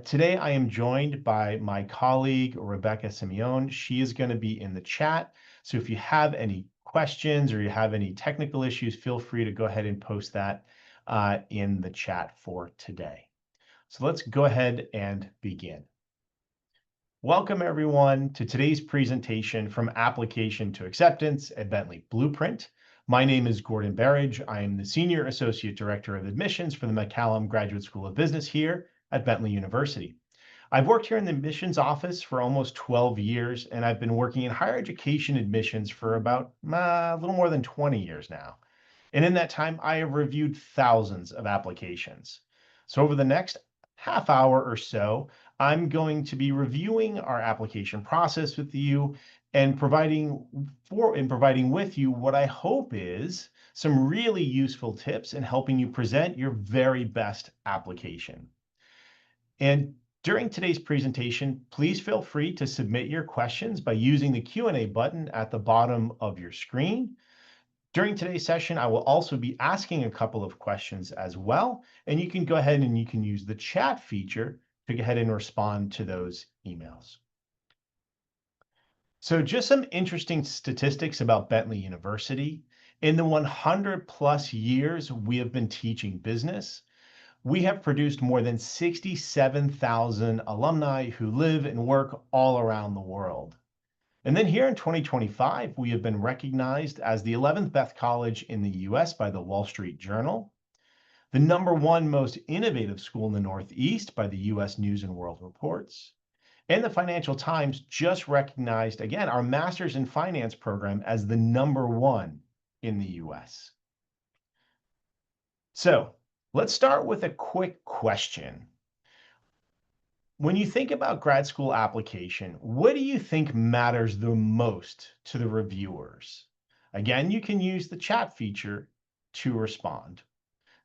Today I am joined by my colleague, Rebecca Simeone. She is going to be in the chat. So if you have any questions or you have any technical issues, feel free to go ahead and post that in the chat for today. So let's go ahead and begin. Welcome everyone to today's presentation from Application to Acceptance at Bentley Blueprint. My name is Gordon Berridge. I am the Senior Associate Director of Admissions for the McCallum Graduate School of Business here at Bentley University. I've worked here in the admissions office for almost 12 years, and I've been working in higher education admissions for about a little more than 20 years now. And in that time, I have reviewed thousands of applications. So over the next half hour or so, I'm going to be reviewing our application process with you and providing with you what I hope is some really useful tips in helping you present your very best application. And during today's presentation, please feel free to submit your questions by using the Q&A button at the bottom of your screen. During today's session, I will also be asking a couple of questions as well, and you can go ahead and you can use the chat feature to go ahead and respond to those emails. So just some interesting statistics about Bentley University. In the 100+ years we have been teaching business, we have produced more than 67,000 alumni who live and work all around the world. And then here in 2025, we have been recognized as the 11th best college in the US by the Wall Street Journal, the #1 most innovative school in the Northeast by the US News and World Reports, and the Financial Times just recognized, again, our Master's in Finance program as the #1 in the US. So let's start with a quick question. When you think about grad school application, what do you think matters the most to the reviewers? Again, you can use the chat feature to respond.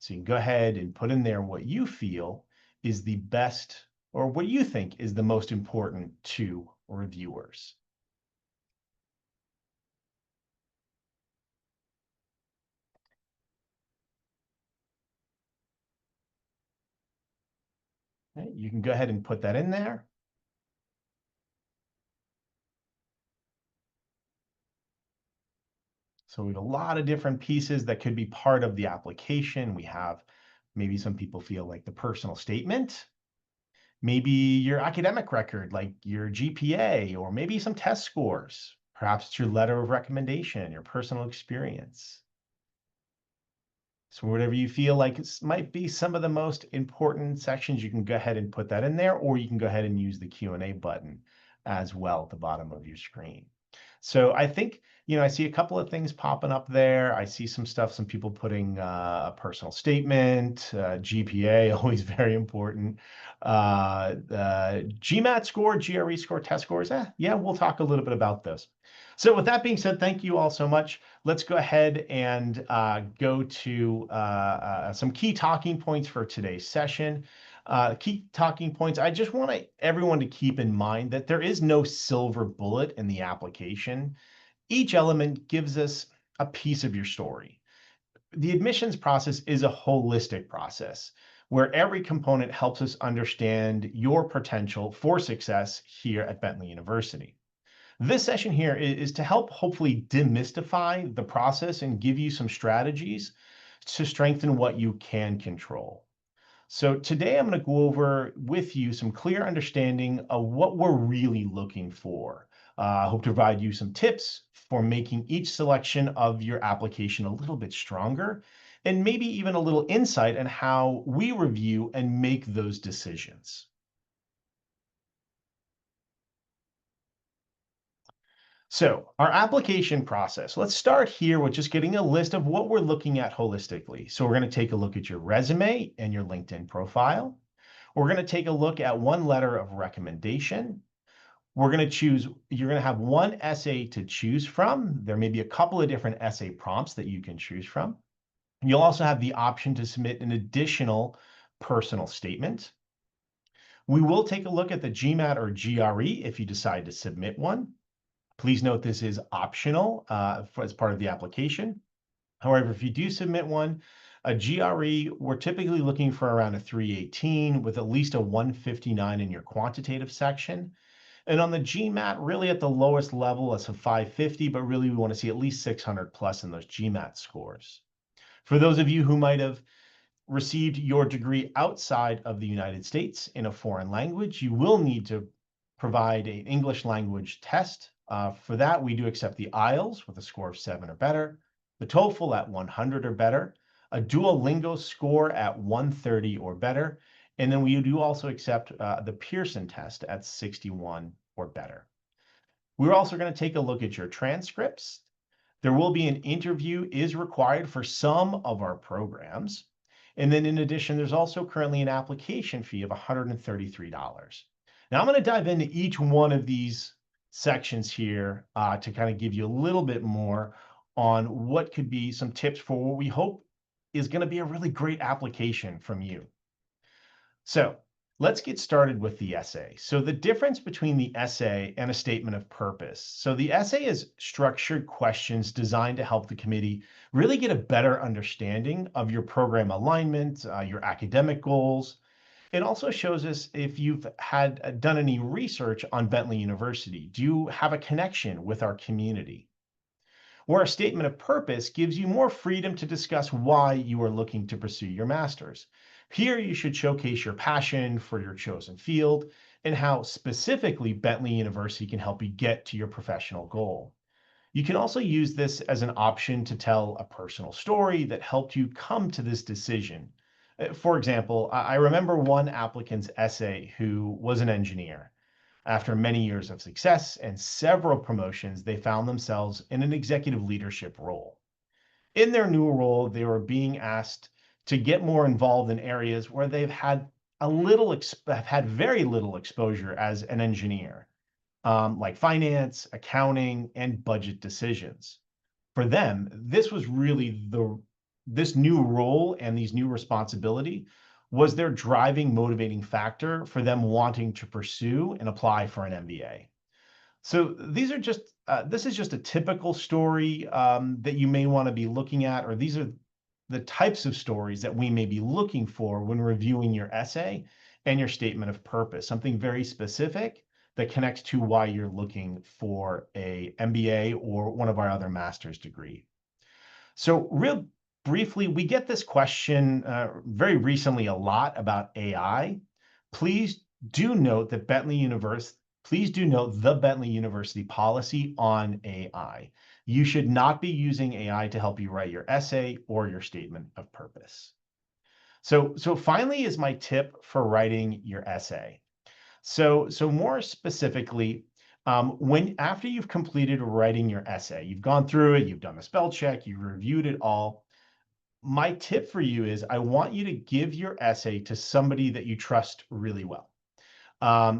So you can go ahead and put in there what you feel is the best or what you think is the most important to reviewers. Okay, you can go ahead and put that in there. So we have a lot of different pieces that could be part of the application. We have maybe some people feel like the personal statement, maybe your academic record, like your GPA, or maybe some test scores. Perhaps it's your letter of recommendation, your personal experience. So whatever you feel like it might be some of the most important sections, you can go ahead and put that in there, or you can go ahead and use the Q&A button as well at the bottom of your screen. So I think, I see a couple of things popping up there. I see some stuff, some people putting a personal statement, GPA, always very important. GMAT score, GRE score, test scores. Yeah, we'll talk a little bit about those. So with that being said, thank you all so much. Let's go ahead and go to some key talking points for today's session. Key talking points. I just want everyone to keep in mind that there is no silver bullet in the application. Each element gives us a piece of your story. The admissions process is a holistic process where every component helps us understand your potential for success here at Bentley University. This session here is to help hopefully demystify the process and give you some strategies to strengthen what you can control. So today I'm going to go over with you some clear understanding of what we're really looking for. I hope to provide you some tips for making each selection of your application a little bit stronger, and maybe even a little insight on how we review and make those decisions. So our application process, let's start here with just getting a list of what we're looking at holistically. So we're going to take a look at your resume and your LinkedIn profile. We're going to take a look at one letter of recommendation. You're going to have one essay to choose from. There may be a couple of different essay prompts that you can choose from. You'll also have the option to submit an additional personal statement. We will take a look at the GMAT or GRE if you decide to submit one. Please note this is optional as part of the application. However, if you do submit one, A GRE, we're typically looking for around a 318 with at least a 159 in your quantitative section. And on the GMAT, really at the lowest level, it's a 550, but really we want to see at least 600 plus in those GMAT scores. For those of you who might have received your degree outside of the United States in a foreign language, you will need to provide an English language test. For that, we do accept the IELTS with a score of 7 or better, the TOEFL at 100 or better, a Duolingo score at 130 or better, and then we do also accept the Pearson test at 61 or better. We're also going to take a look at your transcripts. There will be an interview is required for some of our programs. And then in addition, there's also currently an application fee of $133. Now I'm going to dive into each one of these sections here to kind of give you a little bit more on what could be some tips for what we hope is going to be a really great application from you. So let's get started with the essay. So the difference between the essay and a statement of purpose. So the essay is structured questions designed to help the committee really get a better understanding of your program alignment, your academic goals. It also shows us if you've had done any research on Bentley University. Do you have a connection with our community? Where a statement of purpose gives you more freedom to discuss why you are looking to pursue your master's. Here, you should showcase your passion for your chosen field and how specifically Bentley University can help you get to your professional goal. You can also use this as an option to tell a personal story that helped you come to this decision. For example, I remember one applicant's essay who was an engineer. After many years of success and several promotions, they found themselves in an executive leadership role. In their new role, they were being asked to get more involved in areas where they've had have had very little exposure as an engineer, like finance, accounting, and budget decisions. For them, this was really this new role and these new responsibility was their driving motivating factor for them wanting to pursue and apply for an MBA. So these are just this is just a typical story that you may want to be looking at, or these are the types of stories that we may be looking for when reviewing your essay and your statement of purpose, something very specific that connects to why you're looking for a MBA or one of our other master's degree. So real briefly, we get this question very recently a lot about AI. Please do note that please do note the Bentley University policy on AI. You should not be using AI to help you write your essay or your statement of purpose. So finally is my tip for writing your essay. So more specifically, after you've completed writing your essay, you've gone through it, you've done the spell check, you've reviewed it all. My tip for you is I want you to give your essay to somebody that you trust really well,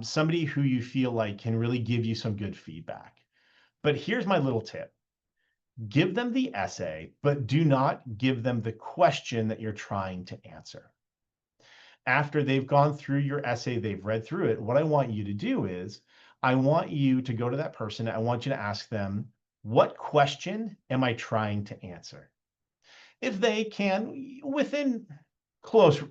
somebody who you feel like can really give you some good feedback. But here's my little tip. Give them the essay, but do not give them the question that you're trying to answer. After they've gone through your essay, they've read through it, what I want you to do is I want you to go to that person. I want you to ask them, what question am I trying to answer? If they can, within close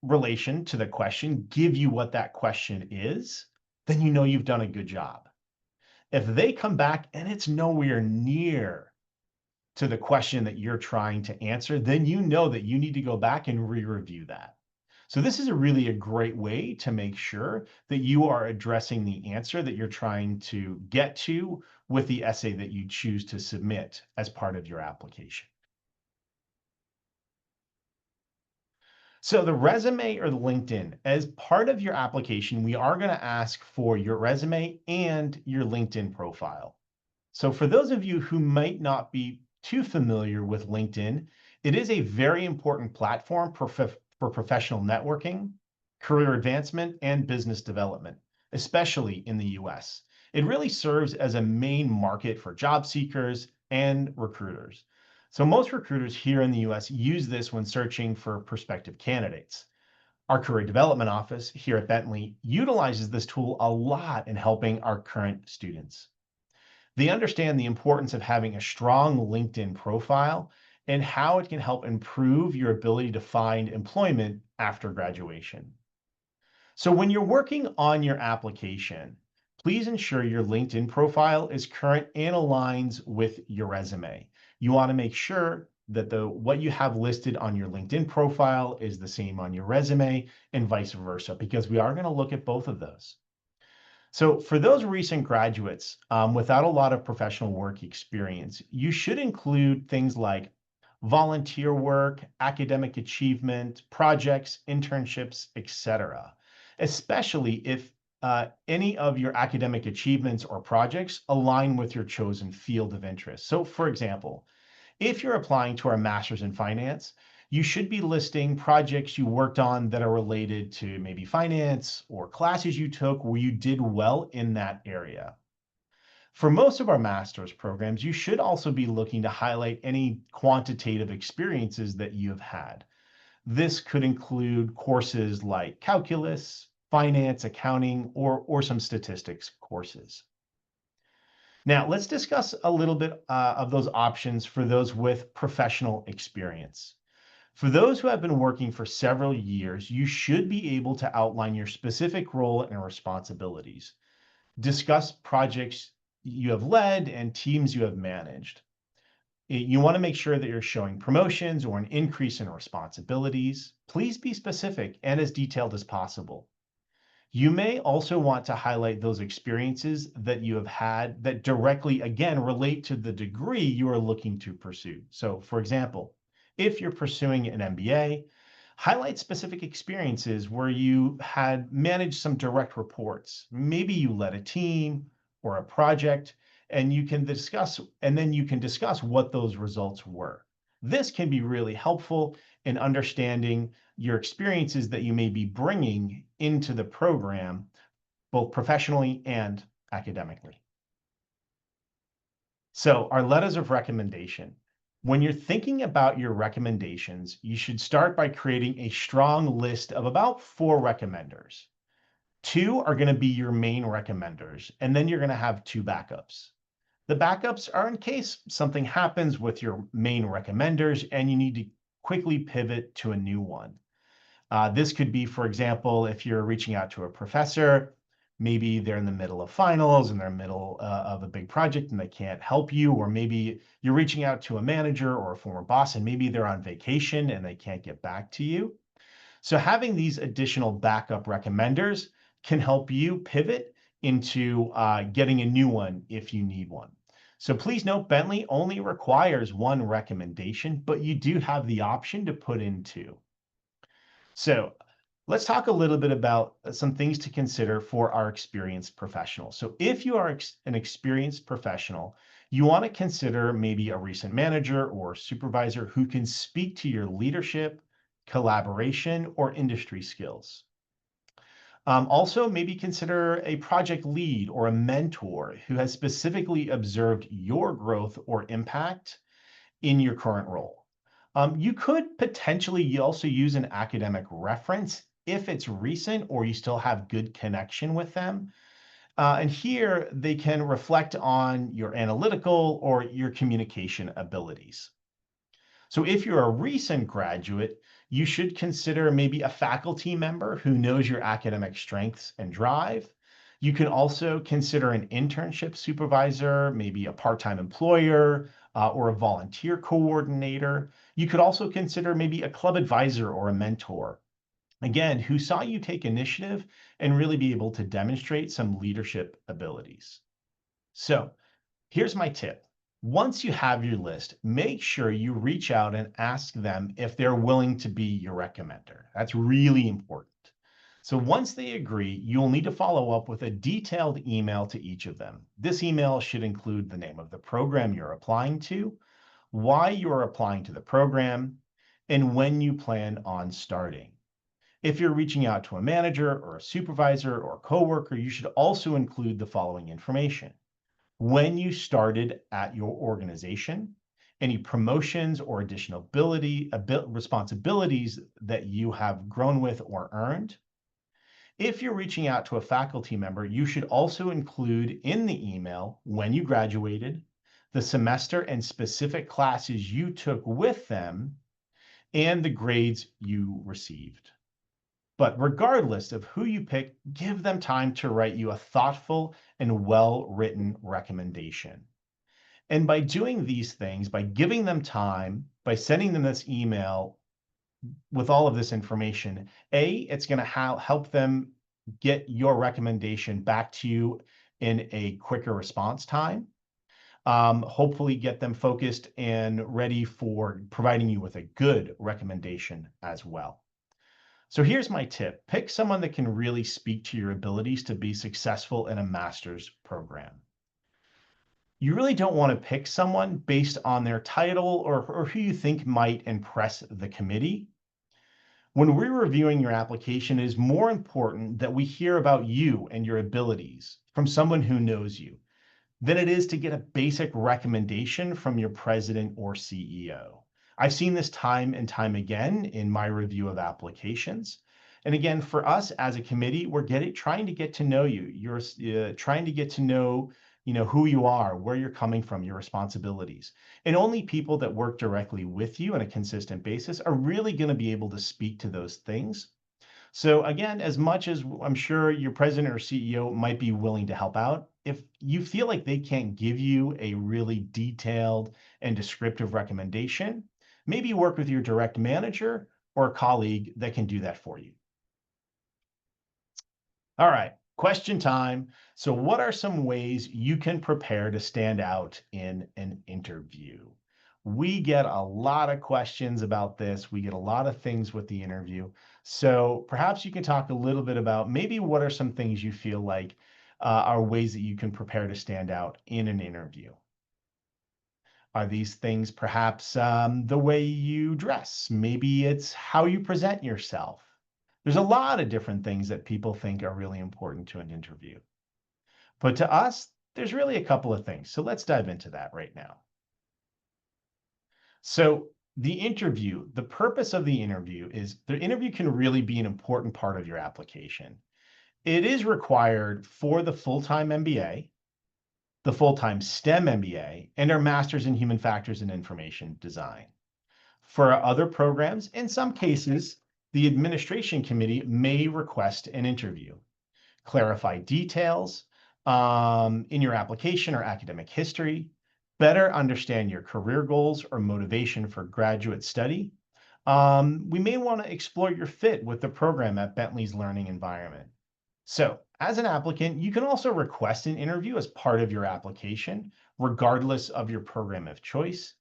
relation to the question, give you what that question is, then you know you've done a good job. If they come back and it's nowhere near to the question that you're trying to answer, then you know that you need to go back and re-review that. So this is really a great way to make sure that you are addressing the answer that you're trying to get to with the essay that you choose to submit as part of your application. So the resume or the LinkedIn, as part of your application, we are going to ask for your resume and your LinkedIn profile. So for those of you who might not be too familiar with LinkedIn, it is a very important platform for professional networking, career advancement, and business development, especially in the US. It really serves as a main market for job seekers and recruiters. So most recruiters here in the US use this when searching for prospective candidates. Our career development office here at Bentley utilizes this tool a lot in helping our current students. They understand the importance of having a strong LinkedIn profile and how it can help improve your ability to find employment after graduation. So when you're working on your application, please ensure your LinkedIn profile is current and aligns with your resume. You want to make sure that what you have listed on your LinkedIn profile is the same on your resume and vice versa, because we are going to look at both of those. So for those recent graduates without a lot of professional work experience, you should include things like volunteer work, academic achievement, projects, internships, etc. Especially if any of your academic achievements or projects align with your chosen field of interest. So for example, if you're applying to our master's in finance, you should be listing projects you worked on that are related to maybe finance or classes you took where you did well in that area. For most of our master's programs, you should also be looking to highlight any quantitative experiences that you have had. This could include courses like calculus, finance, accounting, or some statistics courses. Now, let's discuss a little bit of those options for those with professional experience. For those who have been working for several years, you should be able to outline your specific role and responsibilities. Discuss projects you have led and teams you have managed. You want to make sure that you're showing promotions or an increase in responsibilities. Please be specific and as detailed as possible. You may also want to highlight those experiences that you have had that directly, again, relate to the degree you are looking to pursue. So, for example, if you're pursuing an MBA, highlight specific experiences where you had managed some direct reports. Maybe you led a team or a project, and then you can discuss what those results were. This can be really helpful in understanding your experiences that you may be bringing into the program, both professionally and academically. So our letters of recommendation. When you're thinking about your recommendations, you should start by creating a strong list of about 4 recommenders. 2 are going to be your main recommenders, and then you're going to have 2 backups. The backups are in case something happens with your main recommenders and you need to quickly pivot to a new one. This could be, for example, if you're reaching out to a professor, maybe they're in the middle of finals and they're in the middle of a big project and they can't help you, or maybe you're reaching out to a manager or a former boss and maybe they're on vacation and they can't get back to you. So having these additional backup recommenders can help you pivot into getting a new one if you need one. So please note, Bentley only requires 1 recommendation, but you do have the option to put in 2. So let's talk a little bit about some things to consider for our experienced professionals. So if you are an experienced professional, you want to consider maybe a recent manager or supervisor who can speak to your leadership, collaboration, or industry skills. Also, maybe consider a project lead or a mentor who has specifically observed your growth or impact in your current role. You could potentially also use an academic reference if it's recent or you still have good connection with them. And here they can reflect on your analytical or your communication abilities. So if you're a recent graduate, you should consider maybe a faculty member who knows your academic strengths and drive. You can also consider an internship supervisor, maybe a part-time employer, or a volunteer coordinator. You could also consider maybe a club advisor or a mentor, again, who saw you take initiative and really be able to demonstrate some leadership abilities. So here's my tip. Once you have your list, make sure you reach out and ask them if they're willing to be your recommender. That's really important. So once they agree, you'll need to follow up with a detailed email to each of them. This email should include the name of the program you're applying to, why you're applying to the program, and when you plan on starting. If you're reaching out to a manager or a supervisor or a coworker, you should also include the following information: when you started at your organization, any promotions or additional responsibilities that you have grown with or earned. If you're reaching out to a faculty member, you should also include in the email when you graduated, the semester and specific classes you took with them, and the grades you received. But regardless of who you pick, give them time to write you a thoughtful and well-written recommendation. And by doing these things, by giving them time, by sending them this email with all of this information, it's going to help them get your recommendation back to you in a quicker response time. Hopefully get them focused and ready for providing you with a good recommendation as well. So here's my tip. Pick someone that can really speak to your abilities to be successful in a master's program. You really don't want to pick someone based on their title or who you think might impress the committee. When we're reviewing your application, it is more important that we hear about you and your abilities from someone who knows you than it is to get a basic recommendation from your president or CEO. I've seen this time and time again in my review of applications. And again, for us as a committee, we're trying to get to know you. You're trying to get to know, who you are, where you're coming from, your responsibilities. And only people that work directly with you on a consistent basis are really going to be able to speak to those things. So again, as much as I'm sure your president or CEO might be willing to help out, if you feel like they can't give you a really detailed and descriptive recommendation, maybe work with your direct manager or a colleague that can do that for you. All right, question time. So what are some ways you can prepare to stand out in an interview? We get a lot of questions about this. We get a lot of things with the interview. So perhaps you can talk a little bit about maybe what are some things you feel like are ways that you can prepare to stand out in an interview? Are these things perhaps the way you dress? Maybe it's how you present yourself. There's a lot of different things that people think are really important to an interview. But to us, there's really a couple of things. So let's dive into that right now. So the purpose of the interview is the interview can really be an important part of your application. It is required for the full-time MBA, the full-time STEM MBA, and our Master's in Human Factors and Information Design. For our other programs, in some cases, the administration committee may request an interview, clarify details in your application or academic history, better understand your career goals or motivation for graduate study. We may want to explore your fit with the program at Bentley's learning environment. So as an applicant, you can also request an interview as part of your application, regardless of your program of choice.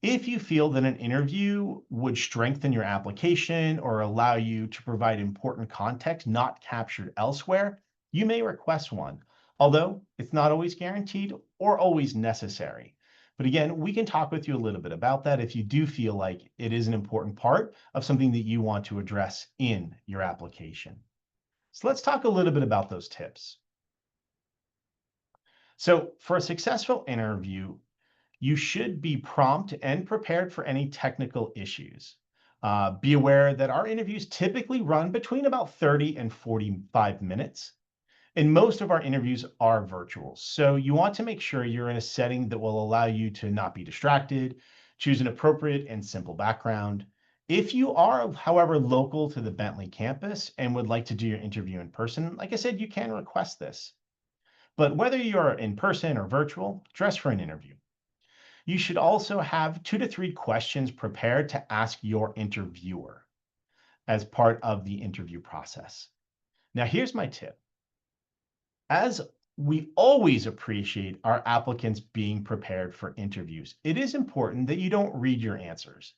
If you feel that an interview would strengthen your application or allow you to provide important context not captured elsewhere, you may request one, although it's not always guaranteed or always necessary. But again, we can talk with you a little bit about that if you do feel like it is an important part of something that you want to address in your application. So let's talk a little bit about those tips. So for a successful interview, you should be prompt and prepared for any technical issues. Be aware that our interviews typically run between about 30 and 45 minutes. And most of our interviews are virtual. So you want to make sure you're in a setting that will allow you to not be distracted, choose an appropriate and simple background. If you are, however, local to the Bentley campus and would like to do your interview in person, like I said, you can request this. But whether you're in person or virtual, dress for an interview. You should also have 2 to 3 questions prepared to ask your interviewer as part of the interview process. Now, here's my tip. As we always appreciate our applicants being prepared for interviews, it is important that you don't read your answers.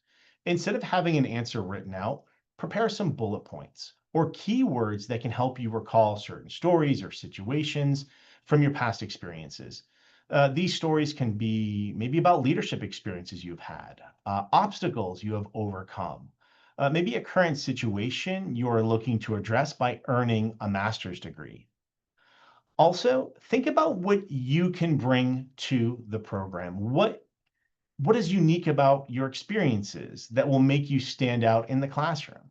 Instead of having an answer written out, prepare some bullet points or keywords that can help you recall certain stories or situations from your past experiences. These stories can be maybe about leadership experiences you've had, obstacles you have overcome, maybe a current situation you're looking to address by earning a master's degree. Also, think about what you can bring to the program. What is unique about your experiences that will make you stand out in the classroom?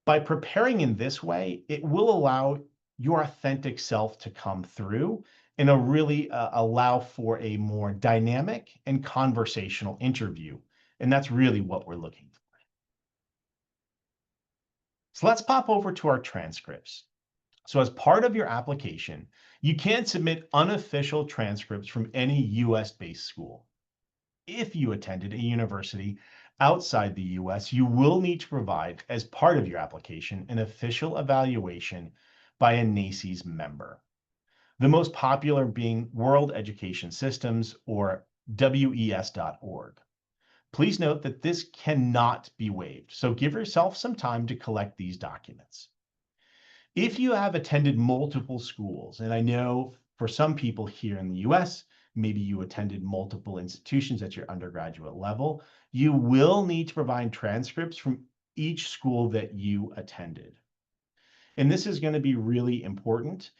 By preparing in this way, it will allow your authentic self to come through and it'll really allow for a more dynamic and conversational interview. And that's really what we're looking for. So let's pop over to our transcripts. So as part of your application, you can submit unofficial transcripts from any US-based school. If you attended a university outside the US, you will need to provide, as part of your application, an official evaluation by a NACES member. The most popular being World Education Systems, or WES.org. Please note that this cannot be waived, so give yourself some time to collect these documents. If you have attended multiple schools, and I know for some people here in the US, maybe you attended multiple institutions at your undergraduate level, you will need to provide transcripts from each school that you attended. And this is going to be really important.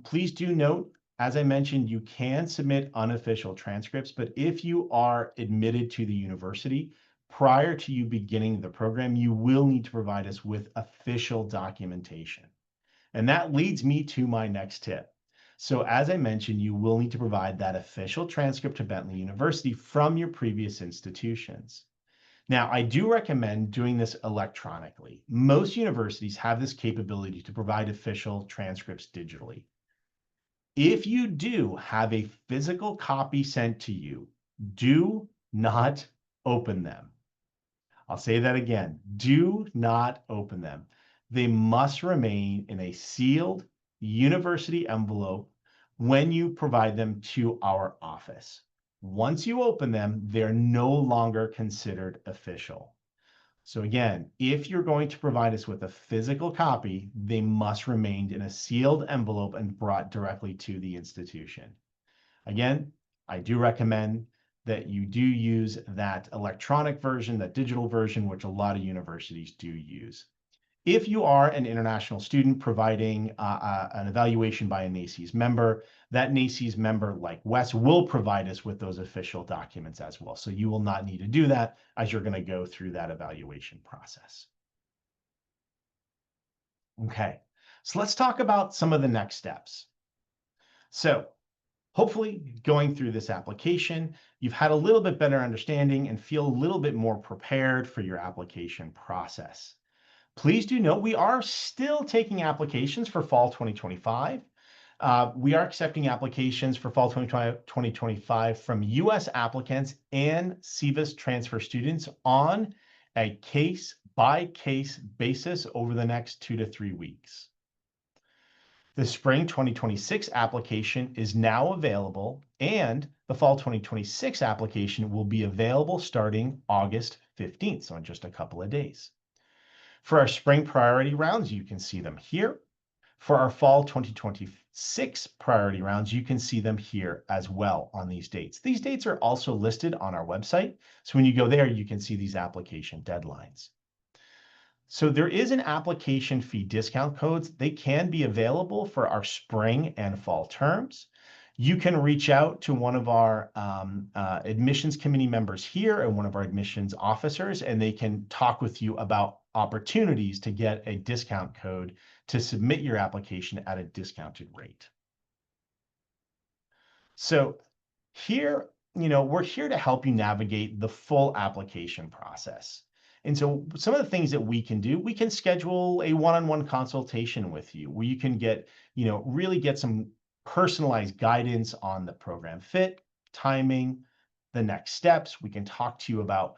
Please do note, as I mentioned, you can submit unofficial transcripts, but if you are admitted to the university prior to you beginning the program, you will need to provide us with official documentation. And that leads me to my next tip. So as I mentioned, you will need to provide that official transcript to Bentley University from your previous institutions. Now, I do recommend doing this electronically. Most universities have this capability to provide official transcripts digitally. If you do have a physical copy sent to you, do not open them. I'll say that again. Do not open them. They must remain in a sealed university envelope when you provide them to our office. Once you open them, they're no longer considered official. So again, if you're going to provide us with a physical copy, they must remain in a sealed envelope and brought directly to the institution. Again, I do recommend that you do use that electronic version, that digital version, which a lot of universities do use. If you are an international student providing an evaluation by a NACES member, that NACES member, like Wes, will provide us with those official documents as well. So you will not need to do that as you're going to go through that evaluation process. Okay, so let's talk about some of the next steps. So hopefully, going through this application, you've had a little bit better understanding and feel a little bit more prepared for your application process. Please do note we are still taking applications for fall 2025. We are accepting applications for fall 2025 from US applicants and SEVIS transfer students on a case-by-case basis over the next 2 to 3 weeks. The spring 2026 application is now available, and the fall 2026 application will be available starting August 15th, so in just a couple of days. For our spring priority rounds, you can see them here. For our fall 2026 priority rounds, you can see them here as well on these dates. These dates are also listed on our website, so when you go there, you can see these application deadlines. So there is an application fee discount codes. They can be available for our spring and fall terms. You can reach out to one of our admissions committee members here and one of our admissions officers, and they can talk with you about opportunities to get a discount code to submit your application at a discounted rate. So here, we're here to help you navigate the full application process. And so some of the things that we can do, we can schedule a one-on-one consultation with you where you can get, really get some personalized guidance on the program fit, timing, the next steps. We can talk to you about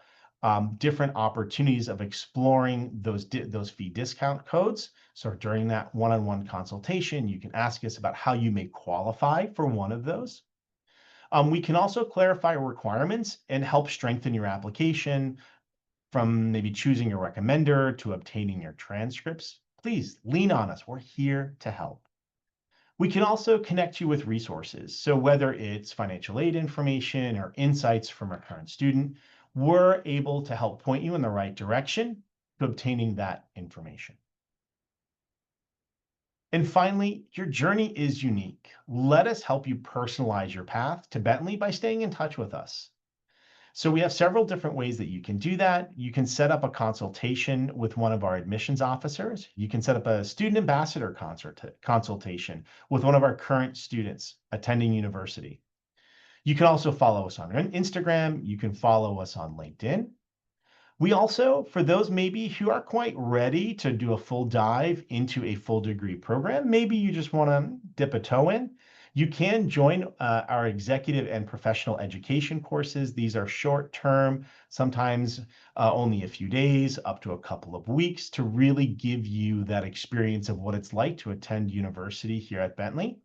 different opportunities of exploring those fee discount codes. So during that one-on-one consultation, you can ask us about how you may qualify for one of those. We can also clarify requirements and help strengthen your application, from maybe choosing a recommender to obtaining your transcripts. Please lean on us. We're here to help. We can also connect you with resources. So whether it's financial aid information or insights from a current student, we're able to help point you in the right direction to obtaining that information. And finally, your journey is unique. Let us help you personalize your path to Bentley by staying in touch with us. So we have several different ways that you can do that. You can set up a consultation with one of our admissions officers. You can set up a student ambassador consultation with one of our current students attending university. You can also follow us on Instagram. You can follow us on LinkedIn. We also, for those maybe who are quite ready to do a full dive into a full degree program, maybe you just want to dip a toe in, you can join our executive and professional education courses. These are short term, sometimes only a few days, up to a couple of weeks, to really give you that experience of what it's like to attend university here at Bentley.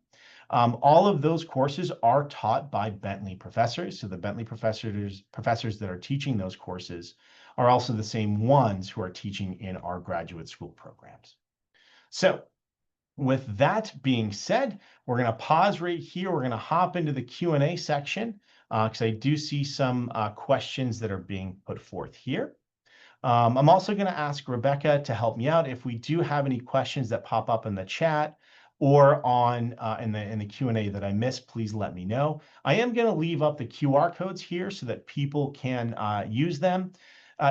All of those courses are taught by Bentley professors. So the Bentley professors that are teaching those courses are also the same ones who are teaching in our graduate school programs. So with that being said, we're going to pause right here. We're going to hop into the Q&A section because I do see some questions that are being put forth here. I'm also going to ask Rebecca to help me out if we do have any questions that pop up in the chat or on in the Q&A that I missed, please let me know. I am going to leave up the QR codes here so that people can use them.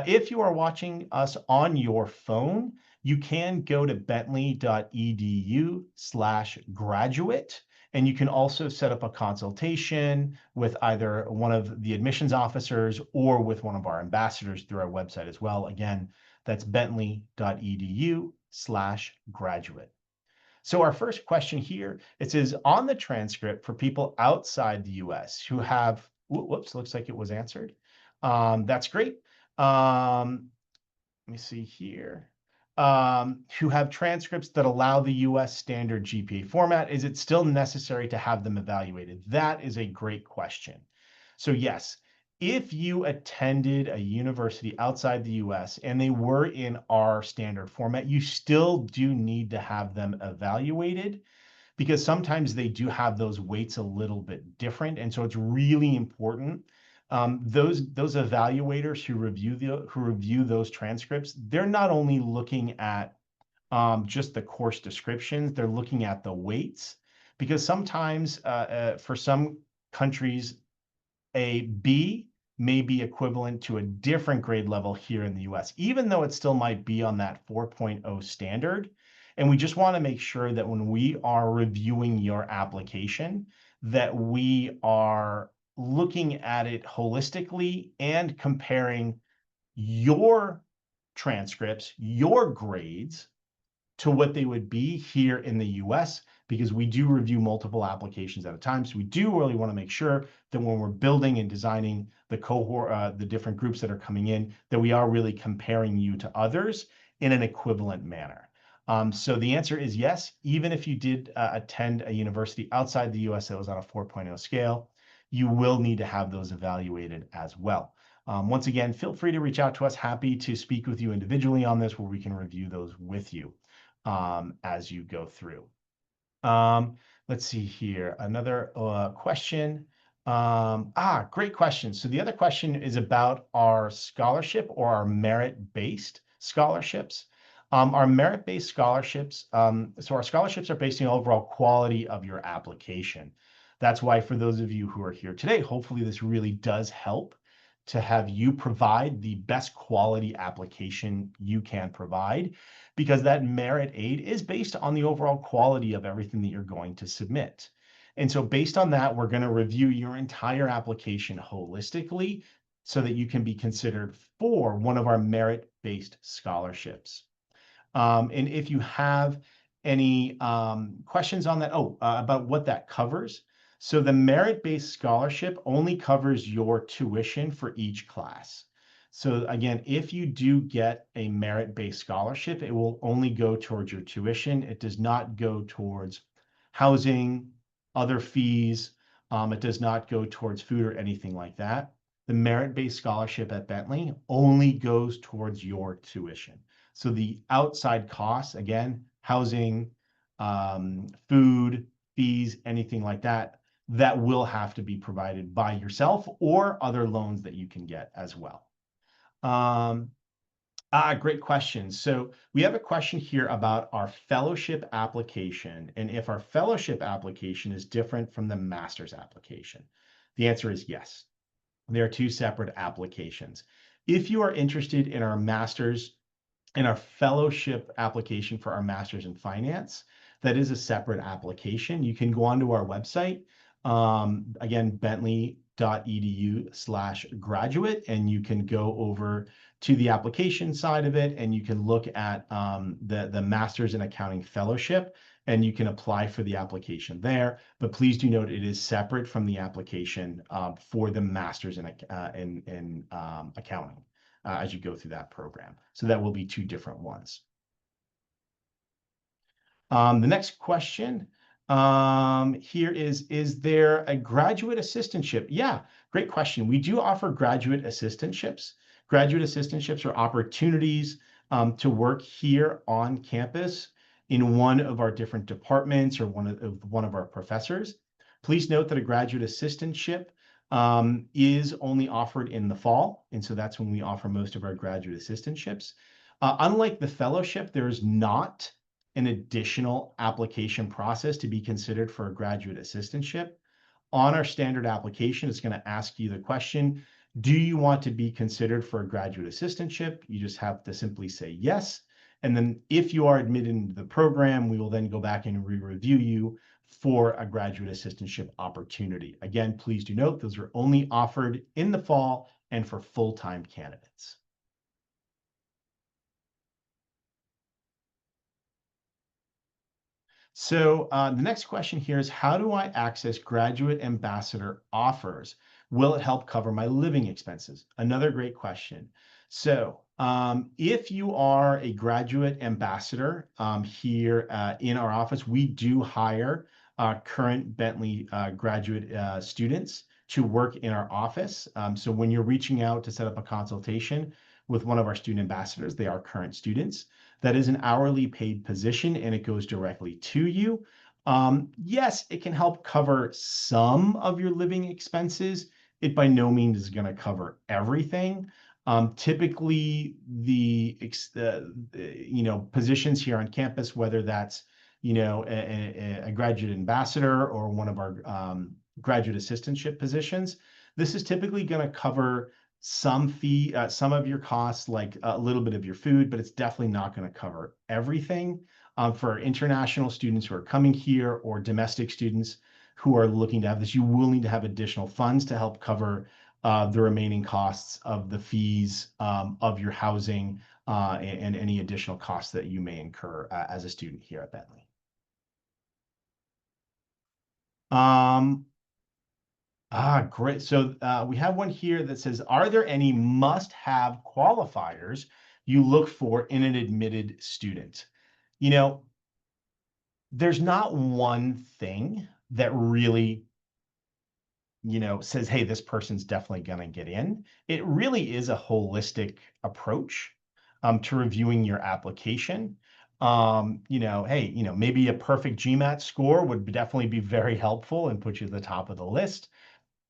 If you are watching us on your phone, you can go to bentley.edu/graduate, and you can also set up a consultation with either one of the admissions officers or with one of our ambassadors through our website as well. Again, that's bentley.edu/graduate. So our first question here, it says, on the transcript for people outside the US who have, whoops, looks like it was answered. That's great. Let me see here. Who have transcripts that allow the US standard GPA format, is it still necessary to have them evaluated? That is a great question. So yes, if you attended a university outside the US and they were in our standard format, you still do need to have them evaluated because sometimes they do have those weights a little bit different. And so it's really important. Those evaluators who review those transcripts, they're not only looking at just the course descriptions, they're looking at the weights, because sometimes for some countries, a B may be equivalent to a different grade level here in the US, even though it still might be on that 4.0 standard. And we just want to make sure that when we are reviewing your application, that we are looking at it holistically and comparing your transcripts, your grades, to what they would be here in the US, because we do review multiple applications at a time. So we do really want to make sure that when we're building and designing the cohort, the different groups that are coming in, that we are really comparing you to others in an equivalent manner. So the answer is yes, even if you did attend a university outside the US that was on a 4.0 scale, you will need to have those evaluated as well. Once again, feel free to reach out to us. Happy to speak with you individually on this, where we can review those with you as you go through. Let's see here, another question. Great question. So the other question is about our scholarship or our merit-based scholarships. Our merit-based scholarships, so our scholarships are based on the overall quality of your application. That's why for those of you who are here today, hopefully this really does help to have you provide the best quality application you can provide, because that merit aid is based on the overall quality of everything that you're going to submit. And so based on that, we're going to review your entire application holistically so that you can be considered for one of our merit-based scholarships. And if you have any questions on that, about what that covers. So the merit-based scholarship only covers your tuition for each class. So again, if you do get a merit-based scholarship, it will only go towards your tuition. It does not go towards housing, other fees. It does not go towards food or anything like that. The merit-based scholarship at Bentley only goes towards your tuition. So the outside costs, again, housing, food, fees, anything like that, that will have to be provided by yourself or other loans that you can get as well. Great question. So we have a question here about our fellowship application and if our fellowship application is different from the master's application. The answer is yes. They are two separate applications. If you are interested in our master's and our fellowship application for our master's in finance, that is a separate application. You can go onto our website, again, bentley.edu/graduate, and you can go over to the application side of it, and you can look at the master's in accounting fellowship, and you can apply for the application there. But please do note it is separate from the application for the master's in accounting as you go through that program. So that will be two different ones. The next question here is there a graduate assistantship? Yeah, great question. We do offer graduate assistantships. Graduate assistantships are opportunities to work here on campus in one of our different departments or one of our professors. Please note that a graduate assistantship is only offered in the fall, and so that's when we offer most of our graduate assistantships. Unlike the fellowship, there is not an additional application process to be considered for a graduate assistantship. On our standard application, it's going to ask you the question, do you want to be considered for a graduate assistantship? You just have to simply say yes. And then if you are admitted into the program, we will then go back and re-review you for a graduate assistantship opportunity. Again, please do note those are only offered in the fall and for full-time candidates. So the next question here is, how do I access graduate ambassador offers? Will it help cover my living expenses? Another great question. So if you are a graduate ambassador here in our office, we do hire current Bentley graduate students to work in our office. So when you're reaching out to set up a consultation with one of our student ambassadors, they are current students. That is an hourly paid position and it goes directly to you. Yes, it can help cover some of your living expenses. It by no means is going to cover everything. Typically, the positions here on campus, whether that's a graduate ambassador or one of our graduate assistantship positions, this is typically going to cover some of your costs, like a little bit of your food, but it's definitely not going to cover everything. For international students who are coming here or domestic students who are looking to have this, you will need to have additional funds to help cover the remaining costs of the fees of your housing and any additional costs that you may incur as a student here at Bentley. Great. So we have one here that says, are there any must-have qualifiers you look for in an admitted student? There's not one thing that really, says, hey, this person's definitely going to get in. It really is a holistic approach to reviewing your application. Hey, maybe a perfect GMAT score would definitely be very helpful and put you at the top of the list.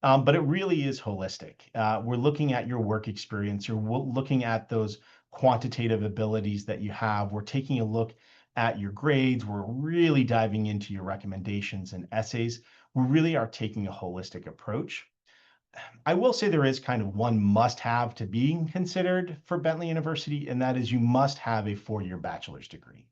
But it really is holistic. We're looking at your work experience. You're looking at those quantitative abilities that you have. We're taking a look at your grades. We're really diving into your recommendations and essays. We really are taking a holistic approach. I will say there is kind of one must-have to being considered for Bentley University, and that is you must have a 4-year bachelor's degree.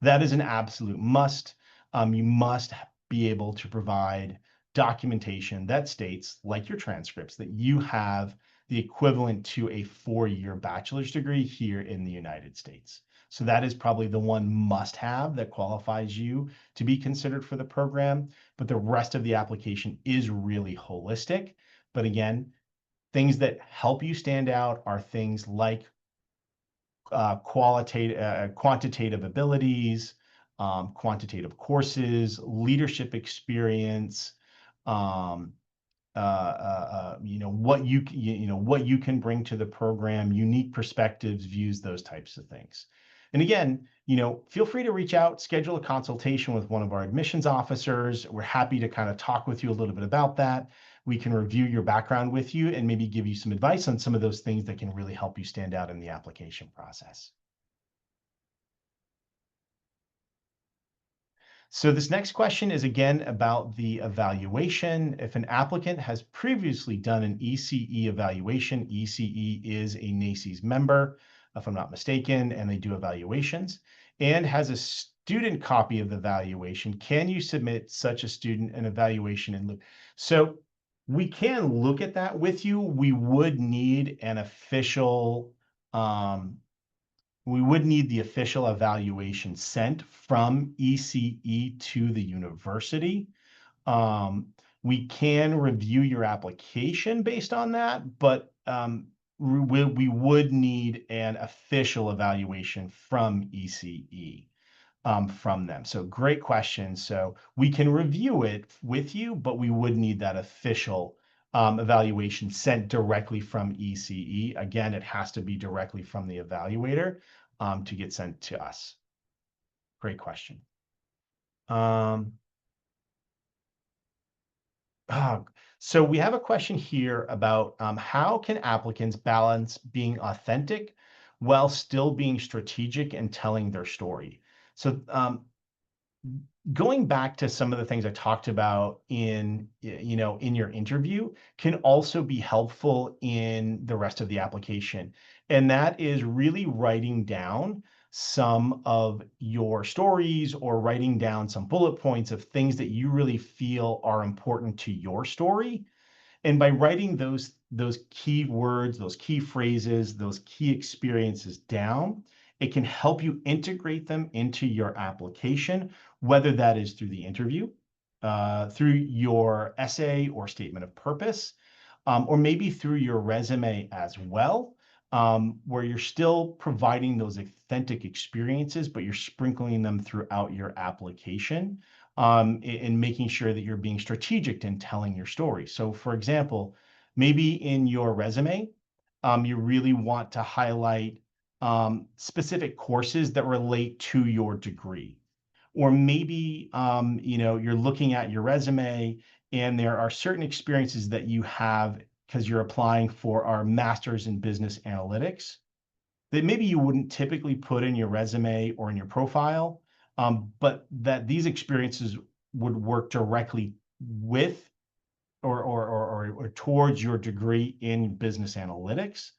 That is an absolute must. You must be able to provide documentation that states, like your transcripts, that you have the equivalent to a 4-year bachelor's degree here in the United States. So that is probably the one must-have that qualifies you to be considered for the program. But the rest of the application is really holistic. But again, things that help you stand out are things like quantitative abilities, quantitative courses, leadership experience, what you can bring to the program, unique perspectives, views, those types of things. And again, feel free to reach out, schedule a consultation with one of our admissions officers. We're happy to kind of talk with you a little bit about that. We can review your background with you and maybe give you some advice on some of those things that can really help you stand out in the application process. So this next question is again about the evaluation. If an applicant has previously done an ECE evaluation, ECE is a NACES member, if I'm not mistaken, and they do evaluations, and has a student copy of the evaluation, can you submit such a student an evaluation in lieu? So we can look at that with you. We would need an official we would need the official evaluation sent from ECE to the university. Um, we can review your application based on that, but we would need an official evaluation from ECE from them. So great question. So we can review it with you, but we would need that official evaluation sent directly from ECE. Again, it has to be directly from the evaluator to get sent to us. Great question. So we have a question here about how can applicants balance being authentic while still being strategic and telling their story? So going back to some of the things I talked about in your interview can also be helpful in the rest of the application. And that is really writing down some of your stories or writing down some bullet points of things that you really feel are important to your story. And by writing those key words, those key phrases, those key experiences down, it can help you integrate them into your application, whether that is through the interview, through your essay or statement of purpose, or maybe through your resume as well, where you're still providing those authentic experiences, but you're sprinkling them throughout your application, and making sure that you're being strategic in telling your story. So for example, maybe in your resume, you really want to highlight specific courses that relate to your degree. Or maybe you're looking at your resume and there are certain experiences that you have because you're applying for our master's in business analytics that maybe you wouldn't typically put in your resume or in your profile, but that these experiences would work directly with or towards your degree in business analytics.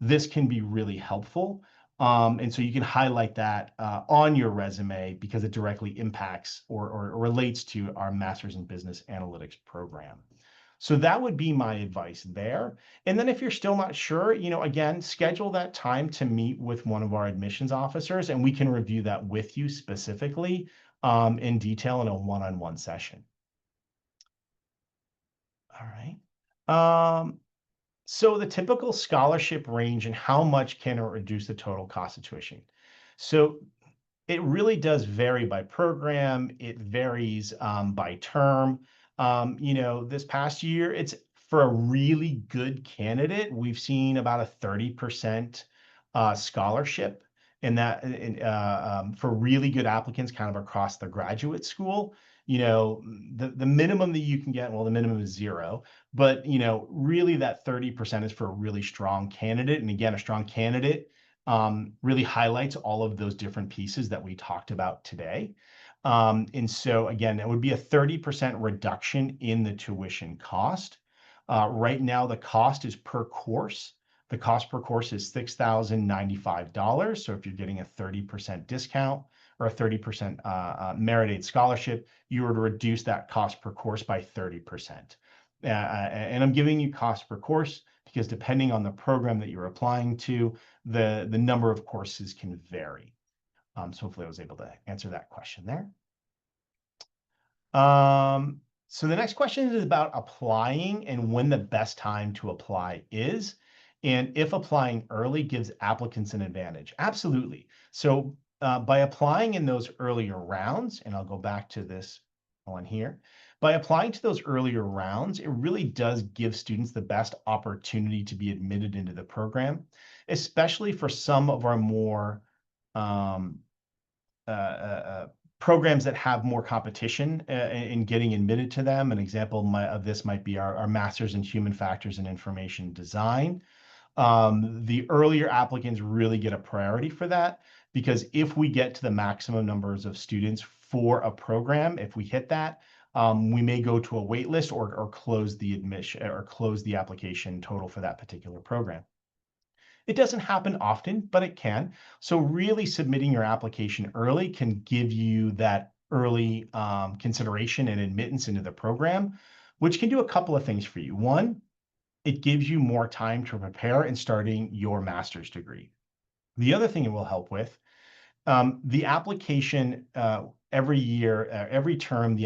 This can be really helpful. And so you can highlight that on your resume because it directly impacts or relates to our Master's in Business Analytics program. So that would be my advice there. And then if you're still not sure, again, schedule that time to meet with one of our admissions officers, and we can review that with you specifically in detail in a one-on-one session. All right. So the typical scholarship range and how much can it reduce the total cost of tuition? So it really does vary by program. It varies by term. This past year, it's for a really good candidate, we've seen about a 30% scholarship in that for really good applicants kind of across the graduate school. The minimum that you can get, well, the minimum is 0, but really that 30% is for a really strong candidate. And again, a strong candidate really highlights all of those different pieces that we talked about today. And so again, it would be a 30% reduction in the tuition cost. Right now, the cost is per course. The cost per course is $6,095. So if you're getting a 30% discount or a 30% merit aid scholarship, you were to reduce that cost per course by 30%. And I'm giving you cost per course because depending on the program that you're applying to, the number of courses can vary. So hopefully I was able to answer that question there. So the next question is about applying and when the best time to apply is, and if applying early gives applicants an advantage. Absolutely. So by applying in those earlier rounds, and I'll go back to this one here, by applying to those earlier rounds, it really does give students the best opportunity to be admitted into the program, especially for some of our more programs that have more competition in getting admitted to them. An example of this might be our Master's in Human Factors and Information Design. The earlier applicants really get a priority for that because if we get to the maximum numbers of students for a program. If we hit that, we may go to a wait list or close the admission or close the application total for that particular program. It doesn't happen often, but it can. So really submitting your application early can give you that early consideration and admittance into the program, which can do a couple of things for you. One, it gives you more time to prepare in starting your master's degree. The other thing it will help with, the application every year, every term,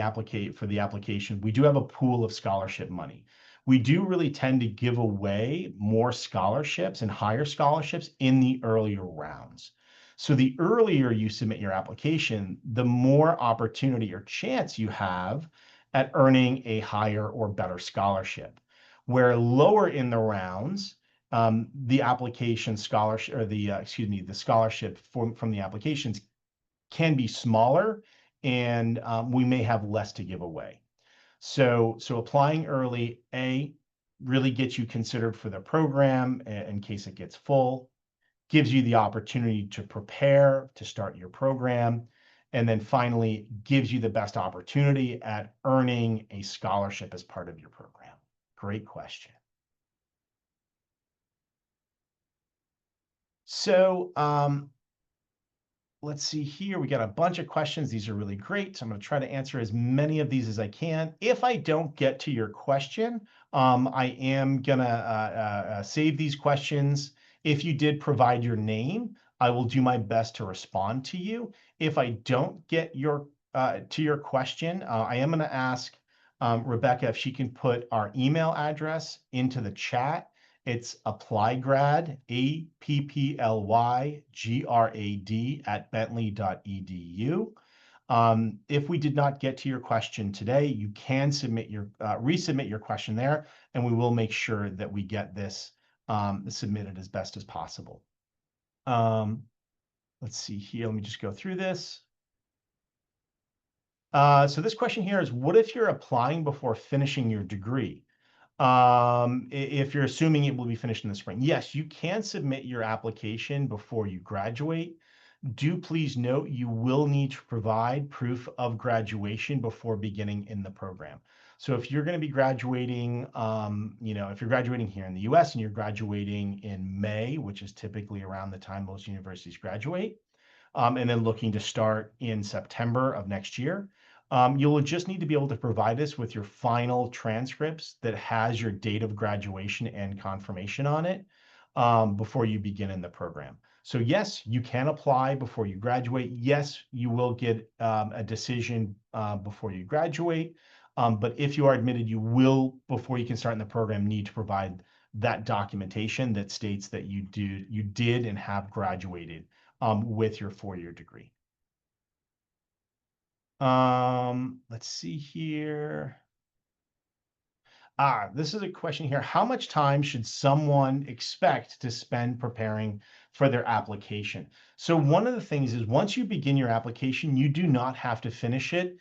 for the application, we do have a pool of scholarship money. We do really tend to give away more scholarships and higher scholarships in the earlier rounds. So the earlier you submit your application, the more opportunity or chance you have at earning a higher or better scholarship. Where lower in the rounds, the application scholarship or the scholarship from the applications can be smaller, and we may have less to give away. So applying early, really gets you considered for the program in case it gets full, gives you the opportunity to prepare to start your program, and then finally gives you the best opportunity at earning a scholarship as part of your program. Great question. So let's see here. We got a bunch of questions. These are really great. So I'm going to try to answer as many of these as I can. If I don't get to your question, I am going to save these questions. If you did provide your name, I will do my best to respond to you. If I don't get to your question, I am going to ask Rebecca if she can put our email address into the chat. It's applygrad, APPLYGRAD @bentley.edu. If we did not get to your question today, you can resubmit your question there, and we will make sure that we get this submitted as best as possible. Let's see here. Let me just go through this. So this question here is, what if you're applying before finishing your degree? If you're assuming it will be finished in the spring. Yes, you can submit your application before you graduate. Do please note you will need to provide proof of graduation before beginning in the program. So if you're going to be graduating, if you're graduating here in the US and you're graduating in May, which is typically around the time most universities graduate, and then looking to start in September of next year, you'll just need to be able to provide us with your final transcripts that has your date of graduation and confirmation on it before you begin in the program. So yes, you can apply before you graduate. Yes, you will get a decision before you graduate. But if you are admitted, you will, before you can start in the program, need to provide that documentation that states that you did and have graduated with your four-year degree. Let's see here. This is a question here. How much time should someone expect to spend preparing for their application? So one of the things is, once you begin your application, you do not have to finish it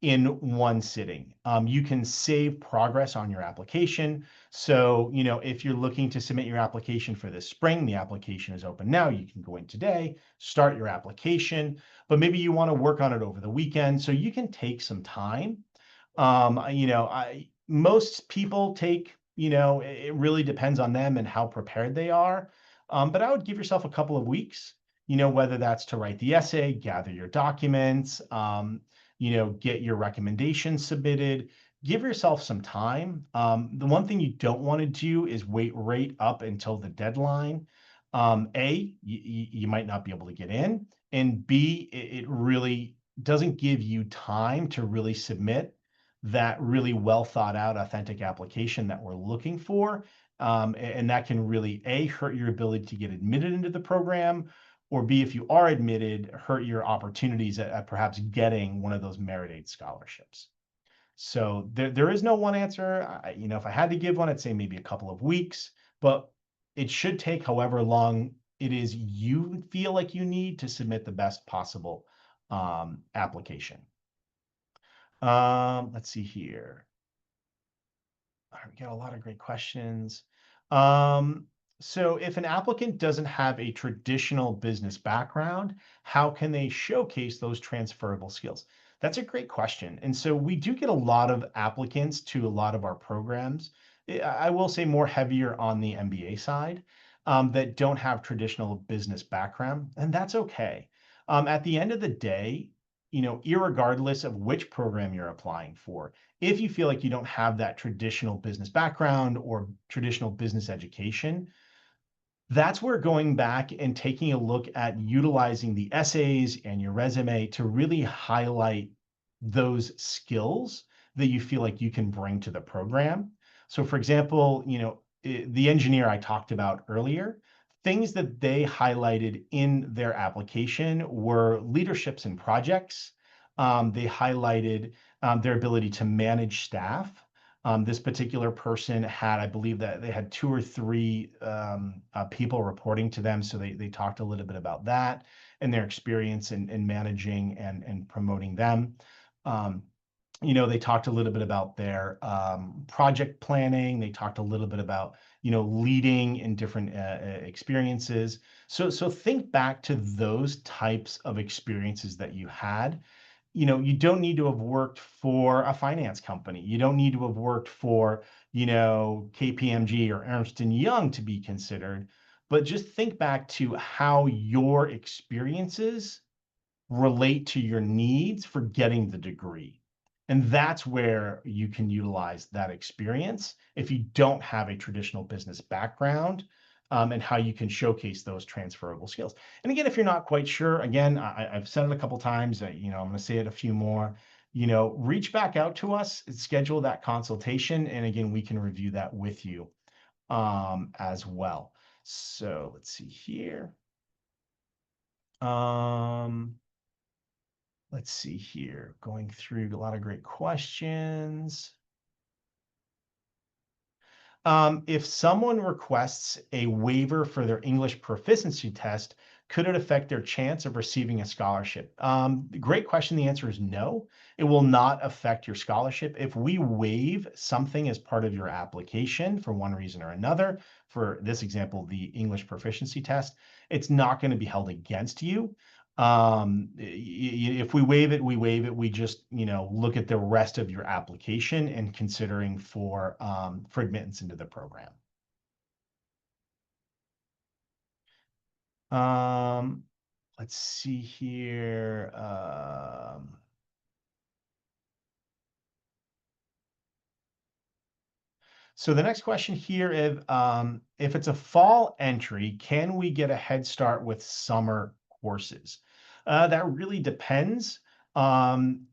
in one sitting. You can save progress on your application. So, if you're looking to submit your application for this spring, the application is open now. You can go in today, start your application, but maybe you want to work on it over the weekend. So you can take some time. Most people take, it really depends on them and how prepared they are. But I would give yourself a couple of weeks, whether that's to write the essay, gather your documents, get your recommendations submitted. Give yourself some time. The one thing you don't want to do is wait right up until the deadline. You might not be able to get in, and B, it really doesn't give you time to really submit that really well thought out, authentic application that we're looking for. And that can really, A, hurt your ability to get admitted into the program, or B, if you are admitted, hurt your opportunities at perhaps getting one of those merit-aid scholarships. So there is no one answer. If I had to give one, I'd say maybe a couple of weeks, but it should take however long it is you feel like you need to submit the best possible application. Let's see here. All right, we got a lot of great questions. So if an applicant doesn't have a traditional business background, how can they showcase those transferable skills? That's a great question. And so we do get a lot of applicants to a lot of our programs. I will say more heavier on the MBA side, that don't have traditional business background, and that's okay. At the end of the day, irregardless of which program you're applying for, if you feel like you don't have that traditional business background or traditional business education, that's where going back and taking a look at utilizing the essays and your resume to really highlight those skills that you feel like you can bring to the program. So for example, the engineer I talked about earlier, things that they highlighted in their application were leaderships and projects. They highlighted their ability to manage staff. This particular person had, I believe that they had 2 or 3 people reporting to them. So they talked a little bit about that and their experience in managing and promoting them. Um, they talked a little bit about their project planning. They talked a little bit about, leading in different experiences. So think back to those types of experiences that you had. You don't need to have worked for a finance company. You don't need to have worked for, KPMG or Ernst and Young to be considered, but just think back to how your experiences relate to your needs for getting the degree. And that's where you can utilize that experience if you don't have a traditional business background, and how you can showcase those transferable skills. And again, if you're not quite sure, again, I've said it a couple times, I'm going to say it a few more, reach back out to us, schedule that consultation. And again, we can review that with you as well. So let's see here. Let's see here, going through a lot of great questions. If someone requests a waiver for their English proficiency test, could it affect their chance of receiving a scholarship? Great question. The answer is no. It will not affect your scholarship. If we waive something as part of your application for one reason or another, for this example, the English proficiency test, it's not going to be held against you. If we waive it, we waive it. We just, look at the rest of your application and considering for admittance into the program. Let's see here. So the next question here is, if it's a fall entry, can we get a head start with summer courses? That really depends.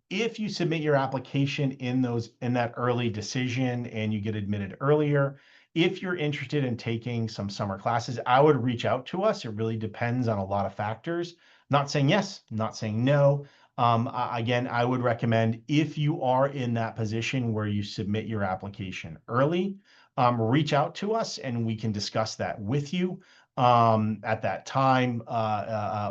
If you submit your application in that early decision and you get admitted earlier, if you're interested in taking some summer classes, I would reach out to us. It really depends on a lot of factors. Not saying yes, not saying no. Again, I would recommend if you are in that position where you submit your application early, reach out to us and we can discuss that with you at that time,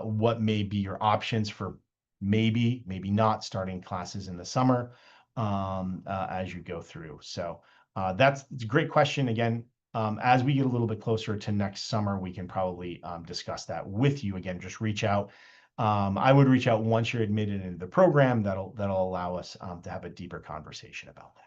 what may be your options for maybe not starting classes in the summer as you go through. So it's a great question. Again, as we get a little bit closer to next summer, we can probably discuss that with you. Again, just reach out. I would reach out once you're admitted into the program. That'll allow us to have a deeper conversation about that.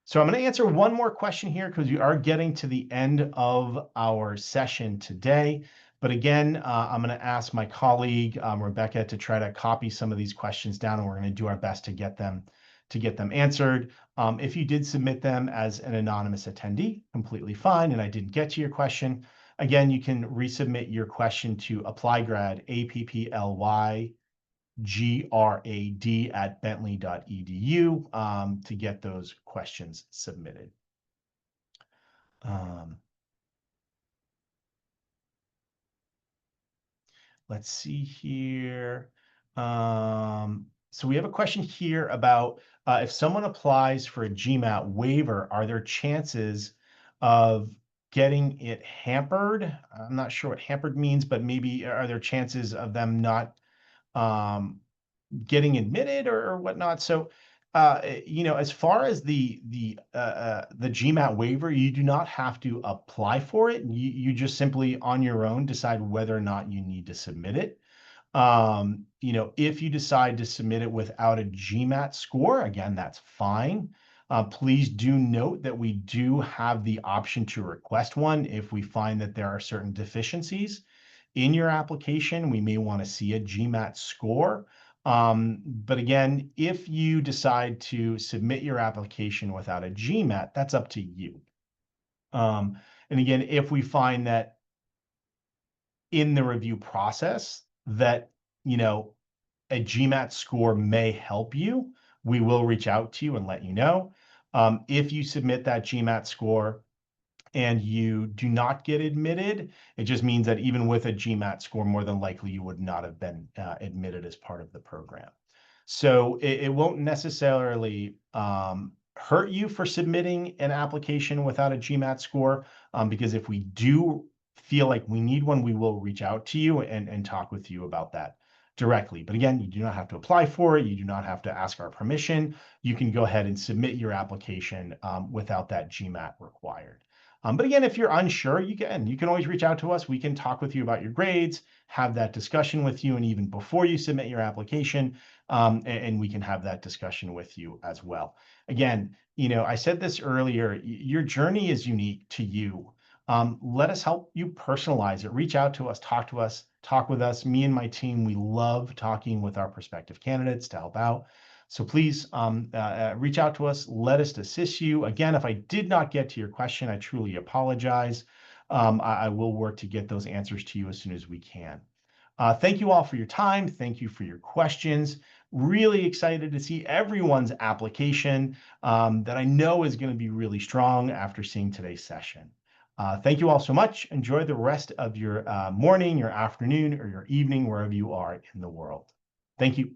So I'm going to answer one more question here because we are getting to the end of our session today. But again, I'm going to ask my colleague, Rebecca, to try to copy some of these questions down, and we're going to do our best to get them answered. If you did submit them as an anonymous attendee, completely fine, and I didn't get to your question, again, you can resubmit your question to applygrad, applygrad@bentley.edu to get those questions submitted. Let's see here. So we have a question here about if someone applies for a GMAT waiver, are there chances of getting it hampered? I'm not sure what hampered means, but maybe are there chances of them not getting admitted or whatnot? So, as far as the GMAT waiver, you do not have to apply for it. You just simply on your own decide whether or not you need to submit it. If you decide to submit it without a GMAT score, again, that's fine. Please do note that we do have the option to request one if we find that there are certain deficiencies in your application. We may want to see a GMAT score. But again, if you decide to submit your application without a GMAT, that's up to you. And again, if we find that in the review process that, a GMAT score may help you, we will reach out to you and let you know. If you submit that GMAT score and you do not get admitted, it just means that even with a GMAT score, more than likely you would not have been admitted as part of the program. So it won't necessarily hurt you for submitting an application without a GMAT score, because if we do feel like we need one, we will reach out to you and talk with you about that directly. But again, you do not have to apply for it. You do not have to ask our permission. You can go ahead and submit your application without that GMAT required. But again, if you're unsure, you can always reach out to us. We can talk with you about your grades, have that discussion with you, and even before you submit your application, and we can have that discussion with you as well. Again, I said this earlier, your journey is unique to you. Let us help you personalize it. Reach out to us, talk with us. Me and my team, we love talking with our prospective candidates to help out. So please reach out to us. Let us assist you. Again, if I did not get to your question, I truly apologize. I will work to get those answers to you as soon as we can. Thank you all for your time. Thank you for your questions. Really excited to see everyone's application that I know is going to be really strong after seeing today's session. Thank you all so much. Enjoy the rest of your morning, your afternoon, or your evening, wherever you are in the world. Thank you.